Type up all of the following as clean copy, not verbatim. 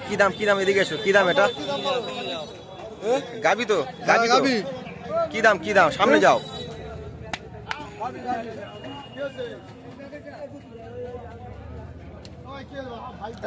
কি দাম এদিকে এসো, কি দাম এটা? গাবি তো, গাবি কি দাম সামনে যাও।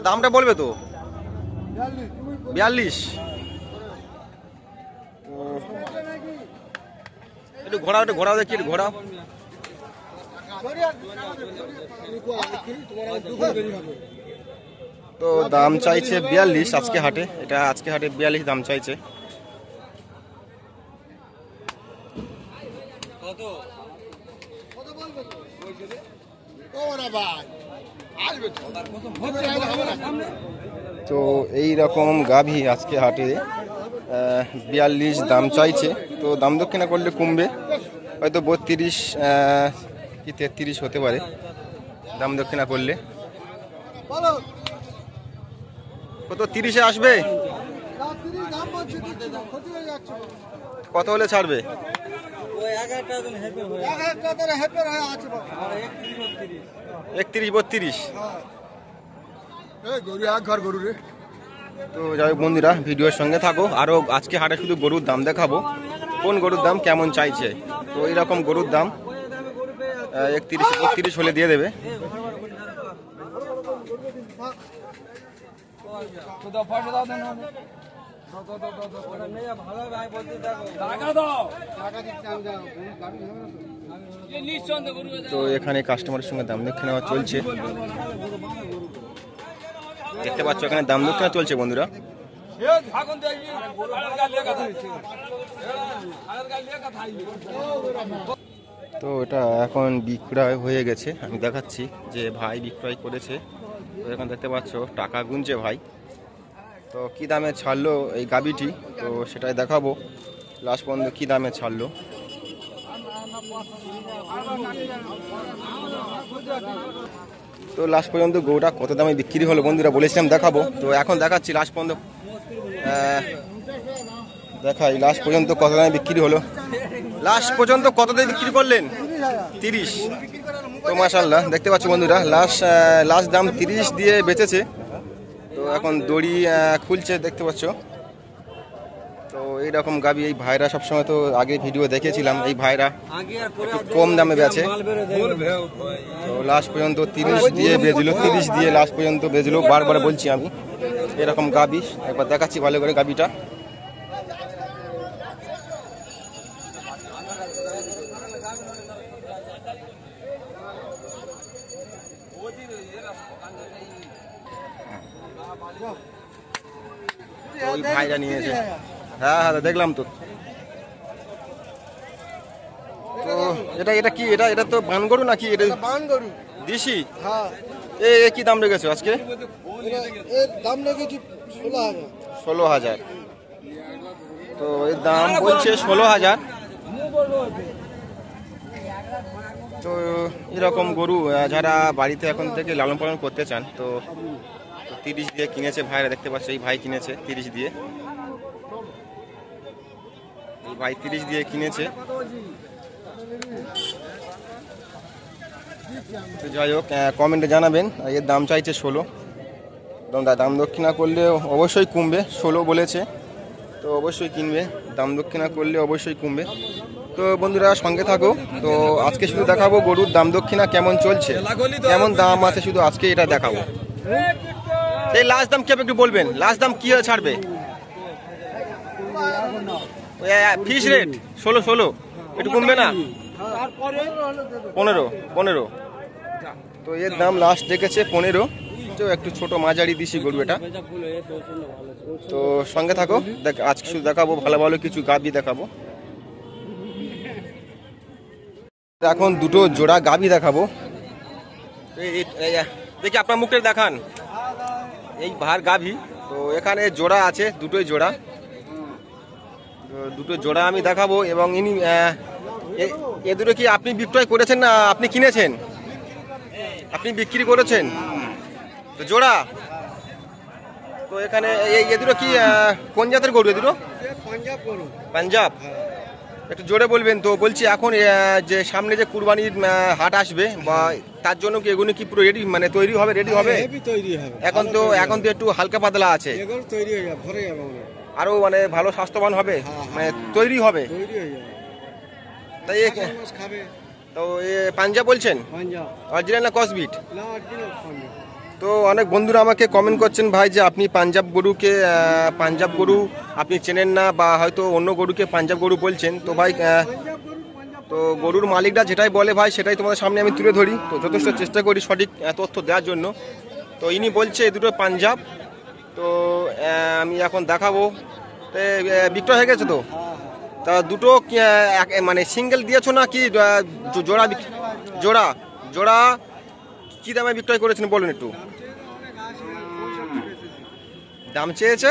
দামটা বলবে তো? 42। একটু ঘোরাও দেখি, একটু ঘোরাও। তো দাম চাইছে 42 আজকে হাটে, এটা আজকে হাটে 42 দাম চাইছে। তো এই রকম গাভী আজকে হাটে 42 দাম চাইছে। তো দাম দক্ষিণা করলে কমবে, হয়তো 32 কি 33 হতে পারে দাম দক্ষিণা করলে। কত 30-এ আসবে? কত হলে ছাড়বে? 31-32। তো যাই হোক বন্ধুরা, ভিডিওর সঙ্গে থাকো। আরো আজকে হাটে শুধু গরুর দাম দেখাবো, কোন গরুর দাম কেমন চাইছে। তো এইরকম গরুর দাম 31-32 হলে দিয়ে দেবে। তো এখানে কাস্টমারের সঙ্গে দাম দক্ষিণা নেওয়া চলছে, দেখতে পাচ্ছ এখানে দাম দক্ষিণা চলছে বন্ধুরা। তো এটা এখন বিক্রয় হয়ে গেছে, আমি দেখাচ্ছি যে ভাই বিক্রয় করেছে। তো এখন দেখতে পাচ্ছ টাকা গুনছে ভাই। তো কি দামে ছাড়লো এই গাবিটি, তো সেটাই দেখাবো লাস্ট পর্যন্ত কি দামে ছাড়লো। তো লাস্ট পর্যন্ত গরুটা কত দামে বিক্রি হলো বন্ধুরা বলেছিলাম দেখাবো। তো এখন দেখাচ্ছি লাস্ট পর্যন্ত, দেখাই লাস্ট পর্যন্ত কত দামে বিক্রি হলো। লাস্ট পর্যন্ত কত দামে বিক্রি করলেন? 30। তো মাশাআল্লাহ দেখতে পাচ্ছ বন্ধুরা, লাস্ট দাম 30 দিয়ে বেচেছে। তো এখন দড়ি খুলছে দেখতে পাচ্ছ। তো এইরকম গাবি এই ভাইরা সবসময়, তো আগে ভিডিও দেখেছিলাম, এই ভাইরা একটু কম দামে বেচে। তো লাস্ট পর্যন্ত 30 দিয়ে বেচলো, 30 দিয়ে লাস্ট পর্যন্ত বেচলো। বারবার বলছি আমি, এরকম গাবি একবার দেখাচ্ছি ভালো করে গাবিটা। ওই ভাইরা নিয়েছে, হ্যাঁ দেখলাম তো। তো এটা কি, এটা তো বানগরু নাকি? এটা বানগরু দিশি। হ্যাঁ। কি দাম রেখেছো আজকে? দাম রেখেছি 16,000। তো এর দাম বলছে 16,000। তো এরকম গরু যারা বাড়িতে এখন থেকে লালন পালন করতে চান, তো 30 দিয়ে কিনেছে ভাইরা, দেখতে পাচ্ছ এই ভাই কিনেছে 30 দিয়ে, এই ভাই 30 দিয়ে কিনেছে। তো যাই হোক কমেন্টে জানাবেন। এর দাম চাইছে 16। দাম দক্ষিণা করলে অবশ্যই কমবে, 16 বলেছে, তো অবশ্যই কিনবে। দাম দক্ষিণা করলে অবশ্যই কমবে। তো বন্ধুরা সঙ্গে থাকো। তো আজকে শুধু দেখাবো গরুর দাম দক্ষিণা কেমন চলছে, কেমন দাম আছে, শুধু আজকে এটা দেখাবো। এই লাস্ট দাম কি একটু বলবেন, লাস্ট দাম কি ছাড়বে? ফিক্স রেট 16 একটু কমবে না? 15। তো এর দাম লাস্ট দেখেছে 15। তো একটু ছোট মাঝারি দিশি গরু এটা। তো সঙ্গে থাকো, আজকে শুধু দেখাবো ভালো ভালো কিছু গাভী দেখাবো। এখন দুটো জোড়া গাভী দেখাবো। দেখি আপনার মুখটা দেখান, এই ভার গাভী। তো এখানে জোড়া আছে, দুটোই জোড়া, দুটো জোড়া আমি দেখাবো। এবং ইনি এ দুটো কি আপনি বিক্রয় করেছেন না আপনি কিনেছেন? আপনি বিক্রি করেছেন তো জোড়া। তো এখানে এ দুটো কি কোন জাতের গরু? এ দুটো পাঞ্জাব। একটু জোরে বলবেন। তো বলছি এখন যে সামনে যে কুরবানির হাট আসবে বা তার জন্য কি এগুলো কি পুরো রেডি মানে তৈরি হবে রেডি হবে? তৈরি হবে এখন তো একটু হালকা পাতলা আছে, এগুলো তৈরি হয়ে যাবে, ভরে যাবে মনে হয়। আরো মানে ভালো স্বাস্থ্যবান হবে, মানে তৈরি হবে তৈরি হয়ে যাবে, তাই মাছ খাবে। তো পাঞ্জাব বলছেন পাঞ্জাব অরিজিনাল না কসবিট? না, অরিজিনাল পাঞ্জাব। তো অনেক বন্ধুরা আমাকে কমেন্ট করছেন ভাই যে আপনি পাঞ্জাব গরুকে পাঞ্জাব গরু আপনি চেনেন না বা হয়তো অন্য গরুকে পাঞ্জাব গরু বলছেন। তো ভাই তো গরুর মালিকরা যেটাই বলে ভাই সেটাই তোমাদের সামনে আমি তুলে ধরি, তো যথেষ্ট চেষ্টা করি সঠিক তথ্য দেওয়ার জন্য। তো ইনি বলছে এই দুটো পাঞ্জাব। তো আমি এখন দেখাবো। তো বিক্রয় হয়ে গেছে তো? তা দুটো মানে সিঙ্গেল দিয়েছো না কি জোড়া জোড়া জোড়া কি দামে বিক্রয় করেছেন বলুন একটু। দাম চেয়েছে?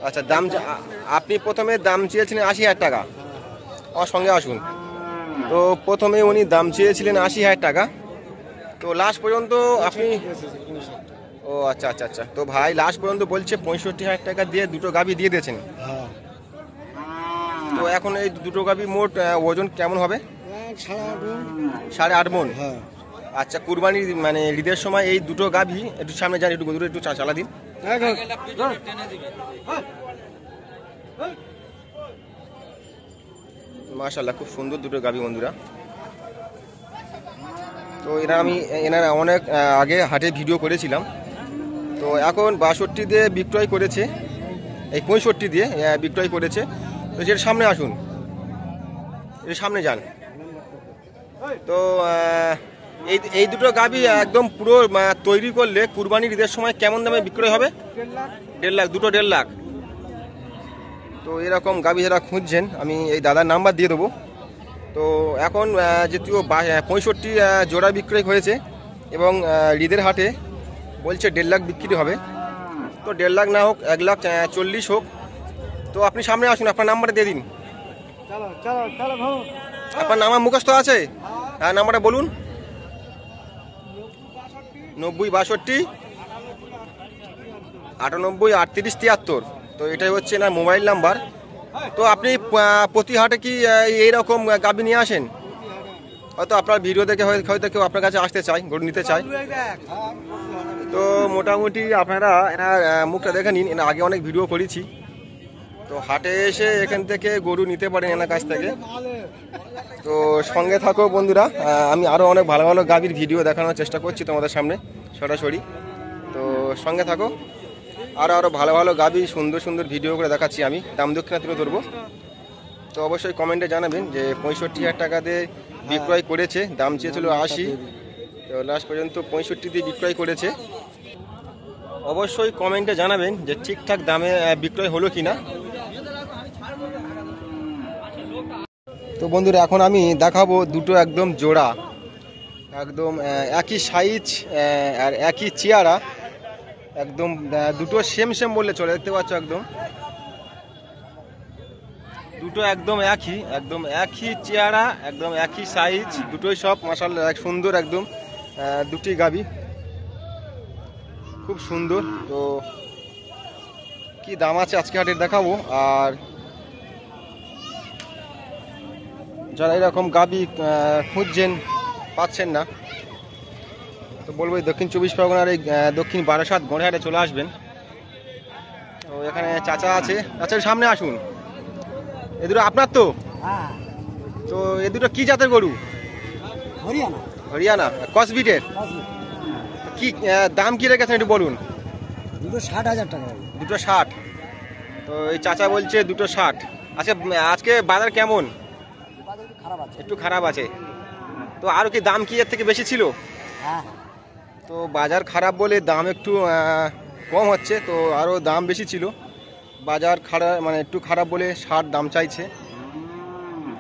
আচ্ছা দাম আপনি প্রথমে দাম চেয়েছিলেন 80,000 টাকা, আমার সঙ্গে আসুন। তো প্রথমে উনি দাম চেয়েছিলেন 80,000 টাকা, তো লাস্ট পর্যন্ত আপনি ও আচ্ছা আচ্ছা আচ্ছা, তো ভাই লাস্ট পর্যন্ত বলছে 65,000 টাকা দিয়ে দুটো গাভী দিয়ে দিয়েছেন। তো এখন এই দুটো গাভী মোট ওজন কেমন হবে? 8.5 মণ। আচ্ছা কুরবানির মানে ঈদের সময় এই দুটো গাভী একটু সামনে যান, একটু গরুর একটু চালা দিন। মাশাআল্লাহ খুব সুন্দর দুটো গাভী বন্ধুরা। তো এনারা অনেক আগে হাটে ভিডিও করেছিলাম, তো এখন 62 দিয়ে বিক্রয় করেছে, এই 65 দিয়ে বিক্রয় করেছে। তো এর সামনে আসুন, এর সামনে যান। তো এই দুটো গাভী একদম পুরো তৈরি করলে কুরবানির ঈদের সময় কেমন দামে বিক্রয় হবে? 1.5 লাখ, দুটো 1.5 লাখ। তো এরকম গাভী যারা খুঁজছেন আমি এই দাদার নাম্বার দিয়ে দেবো। তো এখন যেহেতু 65 জোড়া বিক্রয় হয়েছে এবং ঈদের হাটে বলছে 1.5 লাখ বিক্রি হবে, তো 1.5 লাখ না হোক 1,40,000 হোক। তো আপনি সামনে আসুন, আপনার নাম্বারটা দিয়ে দিন। আপনার নাম্বার মুখস্থ আছে? হ্যাঁ নাম্বারটা বলুন। 90 62 98 38 73। তো এটাই হচ্ছে না মোবাইল নাম্বার। তো আপনি প্রতি হাটে কি এইরকম গাভী নিয়ে আসেন? হয়তো আপনার ভিডিও দেখে হয়তো কেউ আপনার কাছে আসতে চায়, গরু নিতে চায়। তো মোটামুটি আপনারা এনার মুখটা দেখে নিন, এনার আগে অনেক ভিডিও করেছি। তো হাটে এসে এখান থেকে গরু নিতে পারেন এনার কাছ থেকে। তো সঙ্গে থাকো বন্ধুরা, আমি আরও অনেক ভালো ভালো গাভীর ভিডিও দেখানোর চেষ্টা করছি তোমাদের সামনে সরাসরি। তো সঙ্গে থাকো, আরও ভালো ভালো গাভী সুন্দর সুন্দর ভিডিও করে দেখাচ্ছি আমি, দাম দক্ষিণা তুলে ধরবো। তো অবশ্যই কমেন্টে জানাবেন যে 65,000 টাকা দিয়ে বিক্রয় করেছে, দাম চেয়েছিল 80, তো লাস্ট পর্যন্ত 65 দিয়ে বিক্রয় করেছে। অবশ্যই কমেন্টে জানাবেন যে ঠিকঠাক দামে বিক্রয় হলো কিনা। তো বন্ধুরা এখন আমি দেখাবো দুটো একদম জোড়া, একদম একই সাইজ আর একই চেয়ারা, একদম দুটো সেম বললে চলে। দেখতে পাচ্ছ একদম দুটো একদম একই চেহারা, একদম একই সাইজ, দুটোই সব মাশাআল্লাহ এক সুন্দর একদম দুটি গাভী খুব সুন্দর। তো কি দাম আছে আজকে হাটের দেখাবো। আর যারা এরকম গাভী খুঁজছেন পাচ্ছেন না, তো বলবো দক্ষিণ 24 পরগনার এই দক্ষিণ বারাসাত গড়েহাটে চলে আসবেন। তো এখানে চাচা আছে, চাচার সামনে আসুন। এ দুটো আপনার তো? তো এ দুটো কি জাতের গরু? হরিয়ানা কসবিটের। কি দাম কি রেখেছেন একটু বলুন। দুটো 60,000 টাকা। দুটো 60। তো এই চাচা বলছে দুটো 60। আচ্ছা আজকে বাজার কেমন? একটু খারাপ আছে। তো আরো কি দাম কি এর থেকে বেশি ছিল? তো বাজার খারাপ বলে দাম একটু কম হচ্ছে, তো আরও দাম বেশি ছিল। বাজার খারাপ মানে একটু খারাপ বলে 60 দাম চাইছে।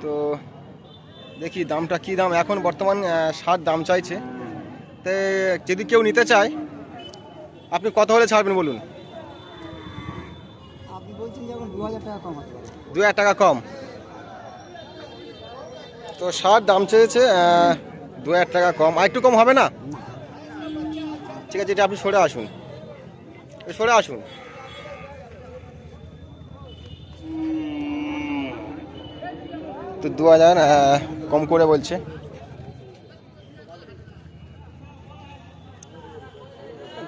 তো দেখি দামটা কি দাম, এখন বর্তমান 60 দাম চাইছে। তো যদি কেউ নিতে চায় আপনি কত হলে ছাড়বেন বলুন? আপনি বলছেন যেমন 2,000 টাকা কম হতে পারে। 2,000 টাকা কম। তো 60 দাম চেয়েছে, 2,000 টাকা কম। আর একটু কম হবে না? ঠিক আছে, এটা আপনি সরে আসুন, সরে আসুন। তো 2000 কম করে বলছে।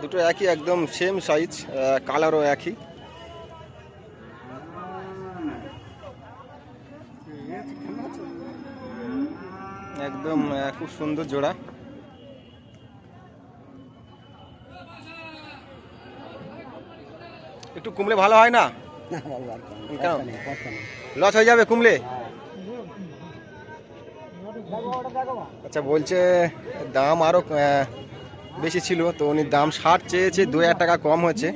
দুটো একই, একদম সেম সাইজ, কালারও একই। একদম খুব সুন্দর জোড়া। একটু কমলে ভালো হয় না? না বাবু আর কম, কেন? কর্তা নেই, কর্তা নেই। লস হয়ে যাবে কমলে? আচ্ছা, বলছে দাম আরও বেশি ছিল, তো উনি দাম 60 চেয়েছে, 2000 টাকা কম হয়েছে।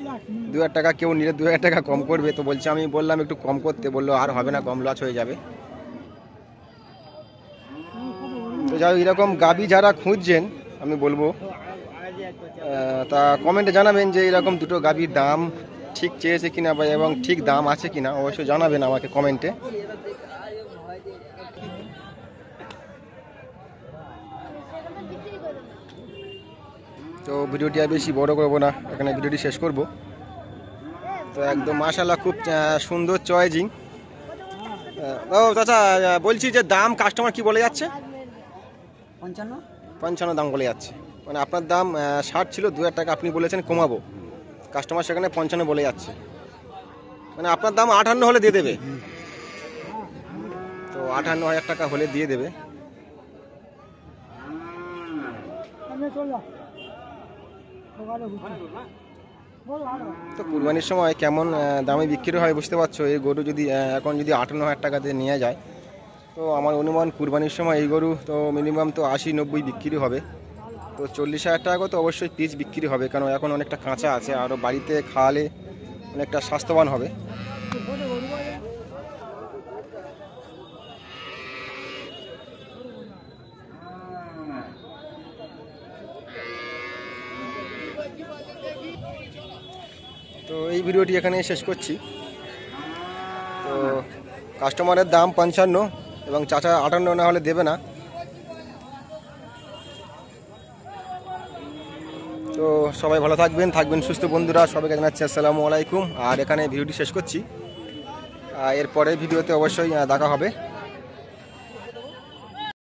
2000 টাকা কেউ নিলে 2000 টাকা কম করবে, তো বলছে আমি বললাম একটু কম করতে, বললো আর হবে না, কম লস হয়ে যাবে। তো যাই হোক, এরকম গাবি যারা খুঁজছেন আমি বলবো তা কমেন্টে জানাবেন যে এরকম দুটো গাবির দাম ঠিক চেয়েছে কিনা বা এবং ঠিক দাম আছে কিনা, অবশ্যই জানাবেন আমাকে কমেন্টে। তো ভিডিওটি আর বেশি বড় করবো না, এখানে ভিডিওটি শেষ করব। তো একদম মাশাআল্লাহ খুব সুন্দর চয়েজিং। ও চাচা, বলছি যে দাম কাস্টমার কি বলে যাচ্ছে? 55 দাম বলে যাচ্ছে। মানে আপনার দাম 60 ছিল, 2000 টাকা আপনি বলেছেন কমাবো, কাস্টমার সেখানে 55 বলে যাচ্ছে। মানে আপনার দাম 58 হলে দিয়ে দেবে, তো 58,000 টাকা হলে দিয়ে দেবে। তো কুরবানির সময় কেমন দামে বিক্রি হয় বুঝতে পারছো। এই গরু যদি এখন যদি 58,000 টাকা দিয়ে নিয়ে যায়, তো আমার অনুমান কুরবানির সময় এই গরু তো মিনিমাম তো 80-90 বিক্রি হবে। তো 40,000 টাকা তো অবশ্যই পিস বিক্রি হবে, কারণ এখন অনেকটা কাঁচা আছে, আরও বাড়িতে খাওয়ালে অনেকটা স্বাস্থ্যবান হবে। তো এই ভিডিওটি এখানে শেষ করছি। তো কাস্টমারের দাম 55 এবং চাচা 58 না হলে দেবে না। তো সবাই ভালো থাকবেন সুস্থ বন্ধুরা, সবাইকে জানাচ্ছি আসসালামু আলাইকুম। আর এখানে ভিডিওটি শেষ করছি, এরপরে ভিডিওতে অবশ্যই দেখা হবে।